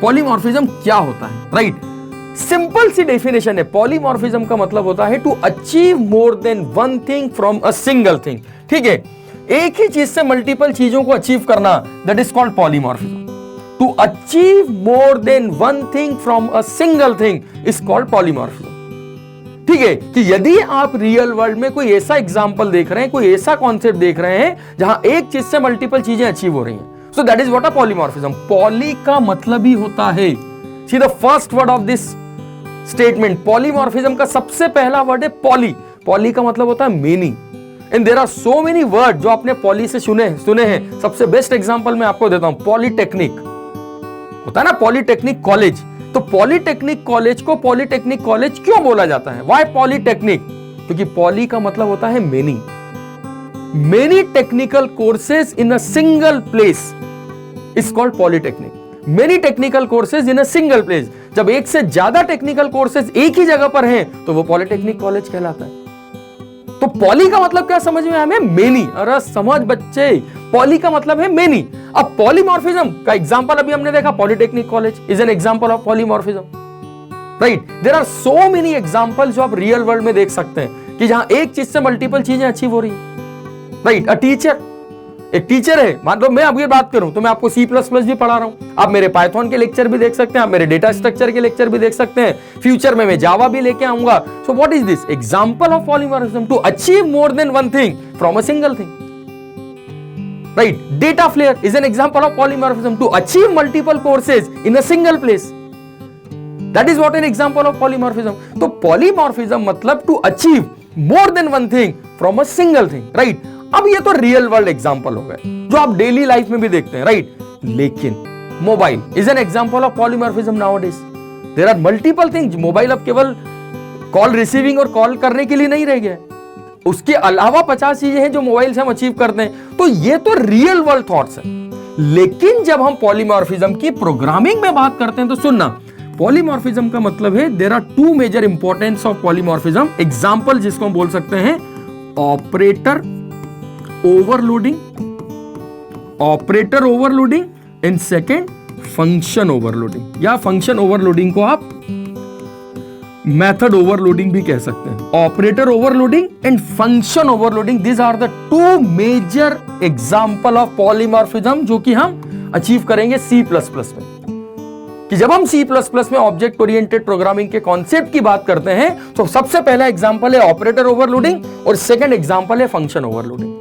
Polymorphism क्या होता है, राइट? सिंपल सी डेफिनेशन है, पॉलीमॉर्फिज्म का मतलब होता है to achieve more than one thing from a single thing. ठीक है, एक ही चीज से मल्टीपल चीजों को अचीव करना, that is called polymorphism. To achieve more than one thing from a single thing is called polymorphism. ठीक है, कि यदि आप रियल वर्ल्ड में कोई ऐसा एग्जांपल देख रहे हैं, कोई ऐसा कॉन्सेप्ट देख रहे हैं जहां एक चीज से मल्टीपल चीजें अचीव हो रही हैं, so that is what a polymorphism. Poly का मतलब ही होता है, see the first word of this statement, polymorphism का सबसे पहला वर्ड है पॉली। पॉली का मतलब होता है many, and there are so many word जो आपने पॉली से सुने हैं। सबसे बेस्ट एग्जांपल मैं आपको देता हूं, पॉलीटेक्निक होता है ना, पॉलीटेक्निक कॉलेज। तो पॉलीटेक्निक कॉलेज को पॉलीटेक्निक कॉलेज क्यों बोला जाता है? Why polytechnic? क्योंकि पॉली का मतलब होता है many. Many technical courses in a single place is called polytechnic. Many technical courses in a single place, जब एक से ज्यादा टेक्निकल कोर्सेज एक ही जगह पर हैं तो वो पॉलीटेक्निक कॉलेज कहलाता है। तो पॉली का मतलब क्या समझ में? हमें मेनी। अरे समझ बच्चे, पॉली का मतलब है मेनी। अब पॉलीमॉर्फिज्म का एग्जांपल अभी हमने देखा, polytechnic college is an example of polymorphism, right? There are so many examples जो आप रियल वर्ल्ड में देख सकते हैं कि जहां एक चीज से मल्टीपल चीजें अचीव हो रही है, राइट? अ टीचर, एक टीचर है, मान लो मैं अभी बात करूं तो मैं आपको C++ भी पढ़ा रहा हूं, आप मेरे पाइथन के लेक्चर भी देख सकते हैं, आप मेरे डेटा स्ट्रक्चर के लेक्चर भी देख सकते हैं, फ्यूचर में मैं जावा भी लेके आऊंगा। So what is this? Example of polymorphism, to achieve more than one thing from a single thing, right? Data flair is an example of polymorphism, to achieve multiple courses in a single place, that is what an example of polymorphism. तो polymorphism मतलब to achieve more than one thing from a single thing, right? अब ये तो real world example हो गए जो आप daily life में भी देखते हैं, राइट? लेकिन mobile is an example of polymorphism nowadays. There are multiple things. Mobile अब केवल कॉल रिसीविंग और कॉल करने के लिए नहीं रह गया, उसके अलावा 50 चीजें हैं जो मोबाइल से हम अचीव करते हैं। तो ये तो रियल वर्ल्ड थॉट्स है। लेकिन जब हम पॉलीमॉर्फिज्म की प्रोग्रामिंग में बात करते हैं तो सुनना, पॉलीमॉर्फिज्म का मतलब है there are two major importance of polymorphism. Example जिसको हम बोल सकते हैं operator overloading, operator overloading, and second function overloading, या फंक्शन ओवरलोडिंग को आप मेथड ओवरलोडिंग भी कह सकते हैं। Operator overloading and function overloading, this are the two major example of polymorphism जो कि हम अचीव करेंगे C++ में। कि जब हम C++ में ऑब्जेक्ट ओरिएंटेड प्रोग्रामिंग के कॉन्सेप्ट की बात करते हैं तो सबसे पहला एग्जांपल है ऑपरेटर ओवरलोडिंग और सेकंड एग्जांपल है फंक्शन ओवरलोडिंग।